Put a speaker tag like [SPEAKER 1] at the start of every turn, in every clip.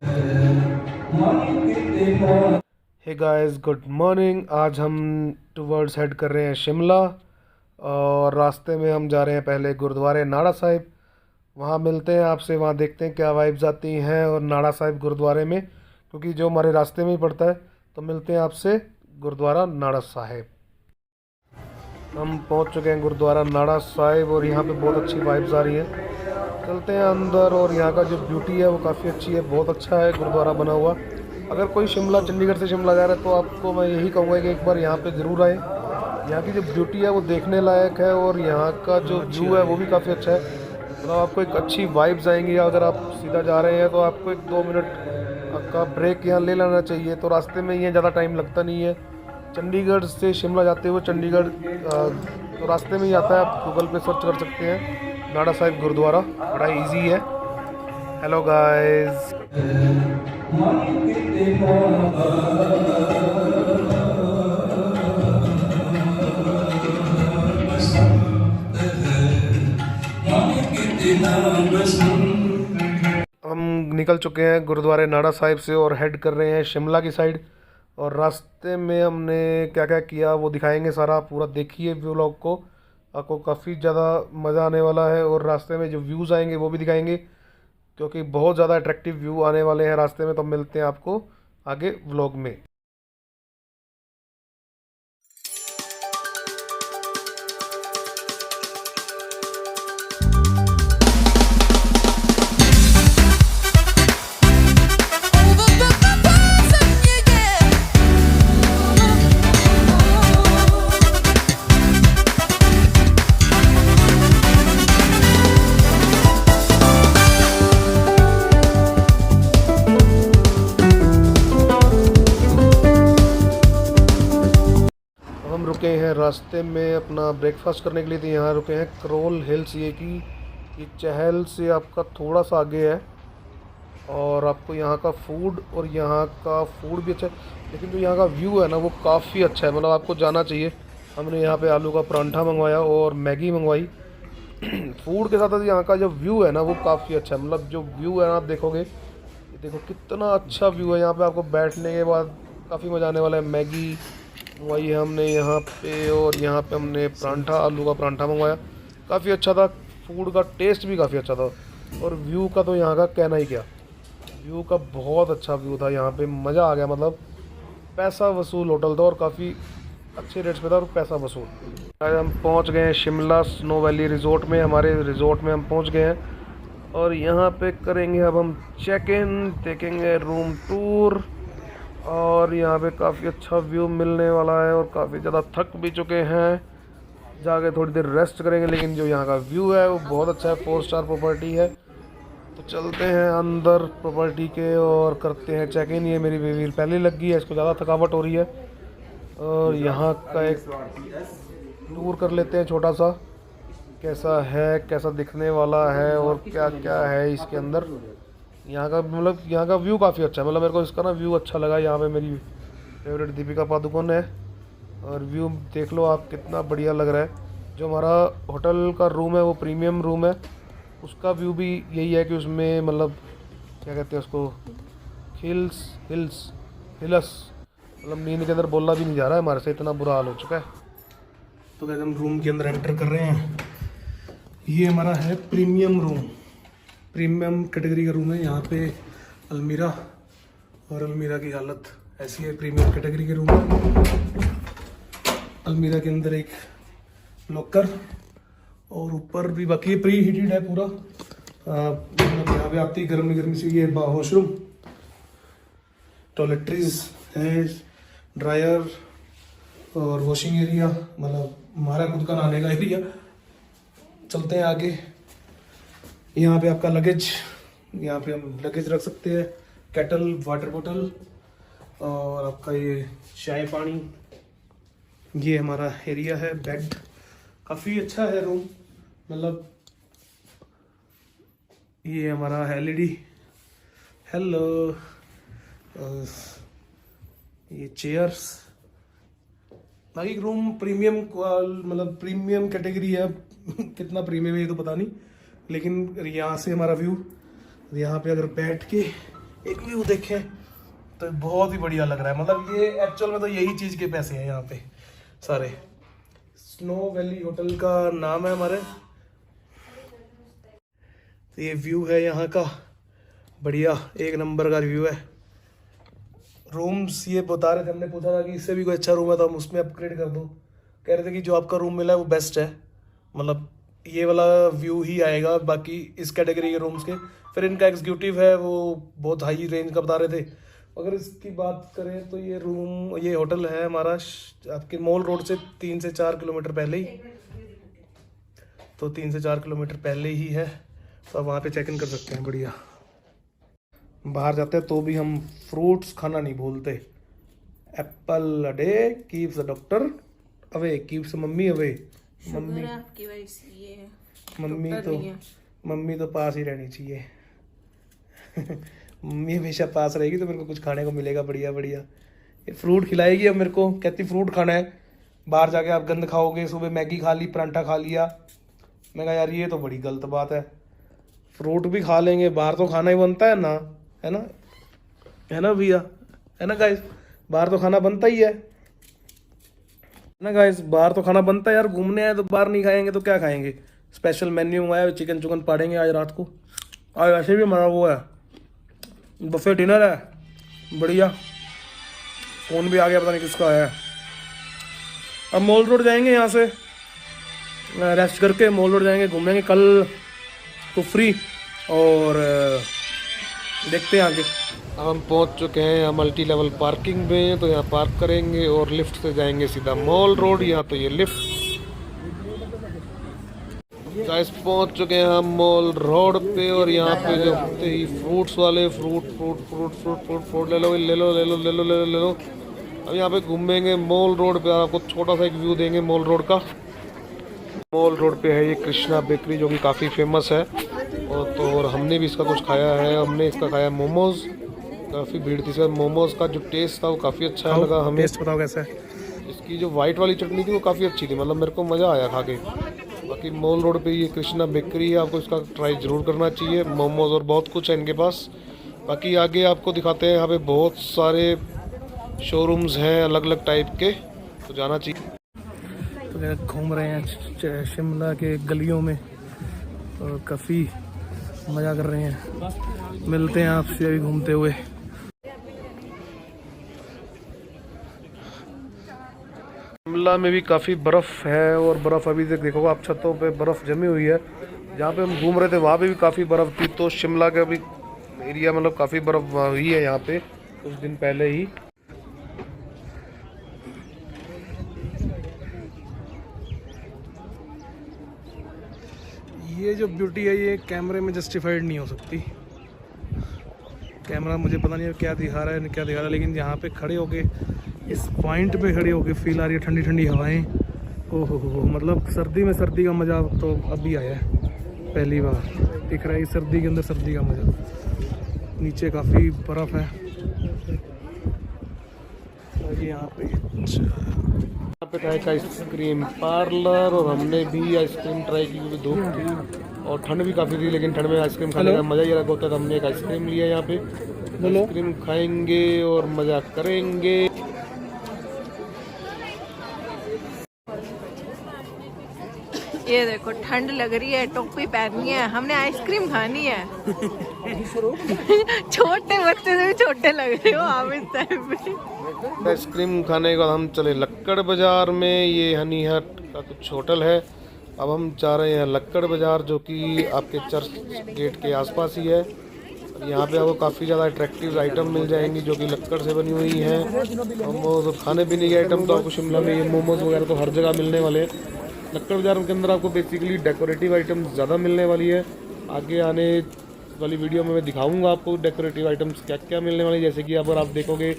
[SPEAKER 1] Hey guys, good morning. आज हम towards head कर रहे हैं शिमला। और रास्ते में हम जा रहे हैं पहले गुरुद्वारे नाड़ा साहिब। वहाँ मिलते हैं आपसे, वहाँ देखते हैं क्या वाइब्स आती हैं और नाड़ा साहिब गुरुद्वारे में, क्योंकि जो हमारे रास्ते में ही पड़ता है। तो मिलते हैं आपसे गुरुद्वारा नाड़ा साहिब। हम पहुँच चुके हैं गुरुद्वारा नाड़ा साहिब और यहाँ पे बहुत अच्छी वाइब्स आ रही हैं। चलते हैं अंदर और यहाँ का जो ब्यूटी है वो काफ़ी अच्छी है, बहुत अच्छा है गुरुद्वारा बना हुआ। अगर कोई शिमला, चंडीगढ़ से शिमला जा रहा है तो आपको मैं यही कहूँगा कि एक बार यहाँ पे ज़रूर आए। यहाँ की जो ब्यूटी है वो देखने लायक है और यहाँ का जो व्यू है वो भी काफ़ी अच्छा है। मतलब आपको एक अच्छी वाइब्स आएंगी। अगर आप सीधा जा रहे हैं तो आपको 1-2 मिनट का ब्रेक यहाँ ले लेना चाहिए। तो रास्ते में ये ज़्यादा टाइम लगता नहीं है। चंडीगढ़ से शिमला जाते हुए चंडीगढ़ तो रास्ते में ही आता है, आप गूगल पे सर्च कर सकते हैं नाड़ा साहिब गुरुद्वारा, बड़ा इजी है। Hello guys. हम निकल चुके हैं गुरुद्वारे नाड़ा साहिब से और हेड कर रहे हैं शिमला की साइड। और रास्ते में हमने क्या क्या किया वो दिखाएंगे, सारा पूरा देखिए व्लॉग को। आपको काफ़ी ज़्यादा मज़ा आने वाला है और रास्ते में जो व्यूज़ आएंगे वो भी दिखाएंगे, क्योंकि बहुत ज़्यादा अट्रैक्टिव व्यू आने वाले हैं रास्ते में। तो मिलते हैं आपको आगे व्लॉग में। हम रुके हैं रास्ते में अपना ब्रेकफास्ट करने के लिए। तो यहाँ रुके हैं करोल हिल्स, ये चहल से आपका थोड़ा सा आगे है। और आपको यहाँ का फूड, और यहाँ का फूड भी अच्छा है, लेकिन जो यहाँ का व्यू है ना वो काफ़ी अच्छा है। मतलब आपको जाना चाहिए। हमने यहाँ पे आलू का परांठा मंगवाया और मैगी मंगवाई। फूड के साथ साथ यहाँ का जो व्यू है ना वो काफ़ी अच्छा है। मतलब जो व्यू है ना आप देखोगे, ये देखो कितना अच्छा व्यू है। यहाँ पे आपको बैठने के बाद काफ़ी मज़ा आने वाला है। मैगी मंगवाई है हमने यहाँ पे, और यहाँ पे हमने परांठा, आलू का परांठा मंगवाया। काफ़ी अच्छा था, फूड का टेस्ट भी काफ़ी अच्छा था। और व्यू का तो यहाँ का कहना ही क्या, व्यू का बहुत अच्छा व्यू था। यहाँ पे मज़ा आ गया। मतलब पैसा वसूल होटल था और काफ़ी अच्छे रेट्स पे था और पैसा वसूल। आज हम पहुँच गए हैं शिमला स्नो वैली रिज़ोर्ट में। हमारे रिज़ोर्ट में हम पहुँच गए हैं और यहाँ पे करेंगे अब हम चेक इन, देखेंगे रूम टूर। और यहाँ पे काफ़ी अच्छा व्यू मिलने वाला है और काफ़ी ज़्यादा थक भी चुके हैं, जाके थोड़ी देर रेस्ट करेंगे। लेकिन जो यहाँ का व्यू है वो बहुत अच्छा है, 4 स्टार प्रॉपर्टी है। तो चलते हैं अंदर प्रॉपर्टी के और करते हैं चेक इन। ये मेरी बेबी पहले लग गई है, इसको ज़्यादा थकावट हो रही है। और यहाँ का एक टूर कर लेते हैं छोटा सा, कैसा है, कैसा दिखने वाला है और क्या क्या है इसके अंदर। यहाँ का मतलब यहाँ का व्यू काफ़ी अच्छा है। मतलब मेरे को इसका ना व्यू अच्छा लगा। यहाँ पे मेरी फेवरेट दीपिका पादुकोण है और व्यू देख लो आप, कितना बढ़िया लग रहा है। जो हमारा होटल का रूम है वो प्रीमियम रूम है, उसका व्यू भी यही है कि उसमें मतलब क्या कहते हैं उसको, हिल्स हिल्स हिलस, मतलब नींद के अंदर बोलना भी नहीं जा रहा है हमारे से, इतना बुरा हाल हो चुका है। तो कहते हम रूम के अंदर एंटर कर रहे हैं। ये हमारा है प्रीमियम रूम, प्रीमियम कैटेगरी का रूम है। यहाँ पे अलमीरा, और अलमीरा की हालत ऐसी है, प्रीमियम कैटेगरी के रूम है। अलमीरा के अंदर एक लॉकर और ऊपर भी, बाकी प्री हीटेड है पूरा। मतलब यहाँ पे आती गर्मी गर्मी से। ये वॉशरूम, टॉयलेटरीज है, ड्रायर और वॉशिंग एरिया, मतलब हमारा खुद का नहाने का एरिया। चलते हैं आगे। यहाँ पे आपका लगेज, यहाँ पे हम लगेज रख सकते हैं, केटल, वाटर बोतल और आपका ये चाय पानी। ये हमारा एरिया है, बेड काफ़ी अच्छा है रूम। मतलब ये हमारा एलईडी, हेलो, ये चेयर्स। बाकी रूम प्रीमियम, मतलब प्रीमियम कैटेगरी है। कितना प्रीमियम है ये तो पता नहीं, लेकिन यहाँ से हमारा व्यू, यहाँ पे अगर बैठ के
[SPEAKER 2] एक व्यू देखें तो बहुत ही बढ़िया लग रहा है। मतलब ये एक्चुअल में तो यही चीज़ के पैसे हैं यहाँ पे सारे। स्नो वैली होटल का नाम है हमारे। तो ये व्यू है यहाँ का, बढ़िया एक नंबर का व्यू है। रूम्स ये बता रहे थे, हमने पूछा था कि इससे भी कोई अच्छा रूम है तो हम उसमें अपग्रेड कर दो। कह रहे थे कि जो आपका रूम मिला है वो बेस्ट है, मतलब ये वाला व्यू ही आएगा बाकी इस कैटेगरी के रूम्स के। फिर इनका एग्जीक्यूटिव है वो बहुत हाई रेंज का बता रहे थे। अगर इसकी बात करें तो ये होटल है हमारा आपके मॉल रोड से 3 से 4 किलोमीटर पहले ही, तो 3 से 4 किलोमीटर पहले ही है, तो आप वहाँ पे चेक इन कर सकते हैं। बढ़िया। बाहर जाते हैं तो भी हम फ्रूट्स खाना नहीं भूलते। Apple a day keeps the doctor away, keeps mummy away. Mummy तो पास ही रहनी चाहिए। मम्मी हमेशा पास रहेगी तो मेरे को कुछ खाने को मिलेगा बढ़िया बढ़िया। ये फ्रूट खिलाएगी अब मेरे को, कहती फ्रूट खाना है। बाहर जाके आप गंद खाओगे, सुबह मैगी खा ली, परांठा खा लिया। मैं कहा यार ये तो बड़ी गलत बात है, फ्रूट भी खा लेंगे, बाहर तो खाना ही बनता है ना, है ना, है ना भैया, है ना गाइस, बाहर तो खाना बनता ही है ना गाइस, बाहर तो खाना बनता है यार। घूमने आए तो बाहर नहीं खाएंगे तो क्या खाएंगे। स्पेशल मेन्यू मंगाया, चिकन चुकन पाड़ेंगे आज रात को। आज वैसे भी हमारा वो है बफे डिनर है बढ़िया। फोन भी आ गया, पता नहीं किसका है। अब मॉल रोड जाएंगे, यहाँ से रेस्ट करके मॉल रोड जाएंगे, घूमेंगे कल कुफरी और देखते हैं आगे। हम पहुंच चुके हैं यहाँ मल्टी लेवल पार्किंग में, तो यहाँ पार्क करेंगे और लिफ्ट से जाएंगे सीधा मॉल रोड। यहाँ तो ये लिफ्ट गाइस पहुंच चुके हैं हम मॉल रोड पे, और यहाँ पे जो होते ही फ्रूट्स वाले फ्रूट ले लो ले लो ले लो ले लो ले लो ले लो। अब यहाँ पे घूमेंगे मॉल रोड पे, आपको छोटा सा एक व्यू देंगे मॉल रोड का। मॉल रोड पे है ये कृष्णा बेकरी जो कि काफ़ी फेमस है, और हमने भी इसका कुछ खाया है। हमने इसका खाया मोमोज, काफ़ी भीड़ थी सर। मोमोज का जो टेस्ट था वो काफ़ी अच्छा लगा हमें। टेस्ट बताओ कैसा है? इसकी जो वाइट वाली चटनी थी वो काफ़ी अच्छी थी, मतलब मेरे को मज़ा आया खा के। बाकी मॉल रोड पे ये कृष्णा बेकरी है, आपको इसका ट्राई ज़रूर करना चाहिए। मोमोज और बहुत कुछ है इनके पास। बाकी आगे आपको दिखाते हैं, यहाँ पे बहुत सारे शोरूम्स हैं अलग अलग टाइप के, तो जाना चाहिए। तो घूम रहे हैं शिमला के गलियों में और काफ़ी मज़ा कर रहे हैं। मिलते हैं आपसे अभी घूमते हुए। शिमला में भी काफ़ी बर्फ़ है, और बर्फ़ अभी तक देखोगे आप छतों पे बर्फ़ जमी हुई है। जहाँ पे हम घूम रहे थे वहाँ पे भी काफ़ी बर्फ़ थी, तो शिमला का भी एरिया मतलब काफ़ी बर्फ़ हुई है यहाँ पे कुछ दिन पहले ही। ये जो ब्यूटी है ये कैमरे में जस्टिफाइड नहीं हो सकती। कैमरा मुझे पता नहीं क्या दिखा रहा है क्या दिखा रहा है, लेकिन यहाँ पे खड़े होके इस पॉइंट पे खड़े होके फील आ रही है ठंडी ठंडी हवाएं। ओहो हो, मतलब सर्दी में सर्दी का मज़ा तो अभी आया है, पहली बार दिख रहा है सर्दी के अंदर सर्दी का मज़ा। नीचे काफ़ी बर्फ़ है। और यहाँ पे था एक आइसक्रीम पार्लर, और हमने भी आइसक्रीम ट्राई की क्योंकि धूप थी और ठंड भी काफ़ी थी, लेकिन ठंड में आइसक्रीम खाने का मज़ा ही अलग होता है। तो हमने एक आइसक्रीम लिया यहाँ पे, आइसक्रीम खाएंगे और मज़ा करेंगे।
[SPEAKER 3] ये देखो ठंड लग रही है, टोपी पहननी है, हमने आइसक्रीम खानी है। छोटे बच्चे से भी छोटे लग रहे हो आप इस टाइम पे।
[SPEAKER 2] आइसक्रीम खाने के बाद हम चले लक्कड़ बाज़ार में। ये हनी हट का कुछ होटल है। अब हम जा रहे हैं लक्कड़ बाज़ार, जो कि आपके चर्च गेट के आसपास ही है। यहाँ पे आपको काफ़ी ज़्यादा अट्रैक्टिव आइटम मिल जाएंगी जो कि लक्कड़ से बनी हुई हैं। मोमोज, खाने पीने के आइटम तो आपको शिमला में ये मोमोज वगैरह तो हर जगह मिलने वाले हैं। लक्कड़ बाज़ार के अंदर आपको बेसिकली डेकोरेटिव आइटम्स ज़्यादा मिलने वाली है। आगे आने वाली वीडियो में मैं दिखाऊंगा आपको डेकोरेटिव आइटम्स क्या क्या मिलने वाली है। जैसे कि यहाँ पर आप देखोगे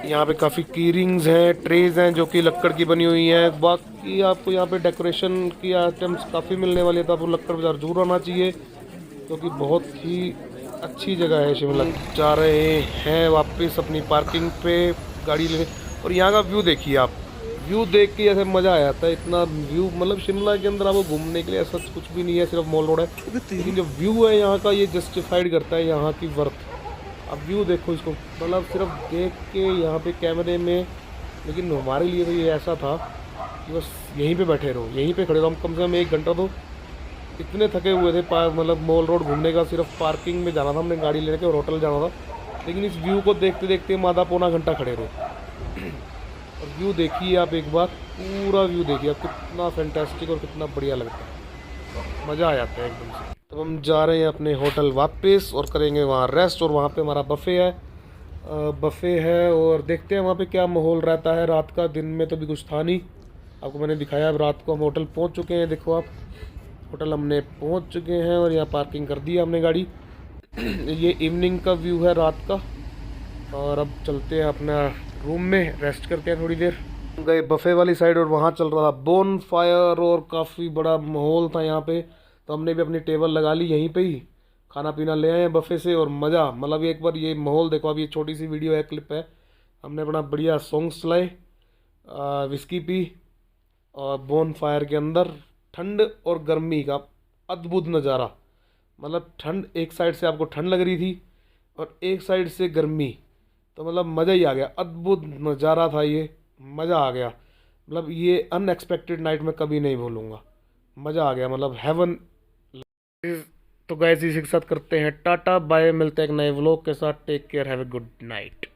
[SPEAKER 2] यहाँ पे काफ़ी की रिंग्स हैं, ट्रेज हैं जो कि लक्कड़ की बनी हुई हैं। बाकी आपको यहाँ पे डेकोरेशन की आइटम्स काफ़ी मिलने वाली है, तो आपको लक्कड़ बाज़ार जरूर आना चाहिए क्योंकि बहुत ही अच्छी जगह है शिमला। जा रहे हैं वापस अपनी पार्किंग पे गाड़ी लेने, और यहाँ का व्यू देखिए आप,
[SPEAKER 1] व्यू देख के ऐसे मज़ा आ जाता है, इतना व्यू, मतलब शिमला के अंदर आपको घूमने के लिए ऐसा कुछ भी नहीं है, सिर्फ मॉल रोड है, लेकिन जो व्यू है यहाँ का ये जस्टिफाइड करता है यहाँ की वर्थ। अब व्यू देखो इसको, मतलब सिर्फ देख के यहाँ पे कैमरे में, लेकिन हमारे लिए तो ये ऐसा था कि बस यहीं पे बैठे रहो, यहीं पे खड़े रहो। हम कम से कम 1 घंटा तो इतने थके हुए थे, मतलब मॉल रोड घूमने का, सिर्फ पार्किंग में जाना था हमने गाड़ी लेने के और होटल जाना था, लेकिन इस व्यू को देखते देखते हम आधा पौना घंटा खड़े रहे। और व्यू देखिए आप एक बार, पूरा व्यू देखिए आप, कितना फैंटास्टिक और कितना बढ़िया लगता है, मज़ा आ जाता है एकदम से। तो हम जा रहे हैं अपने होटल वापस और करेंगे वहाँ रेस्ट, और वहाँ पे हमारा बफ़े है और देखते हैं वहाँ पे क्या माहौल रहता है रात का। दिन में तो भी कुछ था नहीं, आपको मैंने दिखाया। अब रात को हम होटल पहुँच चुके हैं, देखो आप, होटल हमने पहुँच चुके हैं और यहाँ पार्किंग कर दी है हमने गाड़ी। ये इवनिंग का व्यू है रात का, और अब चलते हैं अपना रूम में, रेस्ट करते हैं थोड़ी देर। गए बफ़े वाली साइड और वहाँ चल रहा था बोन फायर और काफ़ी बड़ा माहौल था यहाँ पे, तो हमने भी अपनी टेबल लगा ली, यहीं पे ही खाना पीना ले आए बफ़े से। और मज़ा, मतलब एक बार ये माहौल देखो। अब ये छोटी सी वीडियो है, क्लिप है, हमने अपना बढ़िया सॉन्ग्स चलाए, विस्की पी, और बोन फायर के अंदर ठंड और गर्मी का अद्भुत नज़ारा। मतलब ठंड, एक साइड से आपको ठंड लग रही थी और एक साइड से गर्मी, तो मतलब मज़ा ही आ गया, अद्भुत नज़ारा था ये, मज़ा आ गया। मतलब ये अनएक्सपेक्टेड नाइट में कभी नहीं भूलूंगा, मज़ा आ गया, मतलब हेवन। तो गाइस इसी के साथ करते हैं टाटा बाय, मिलते हैं एक नए व्लॉग के साथ, take care, have a good night.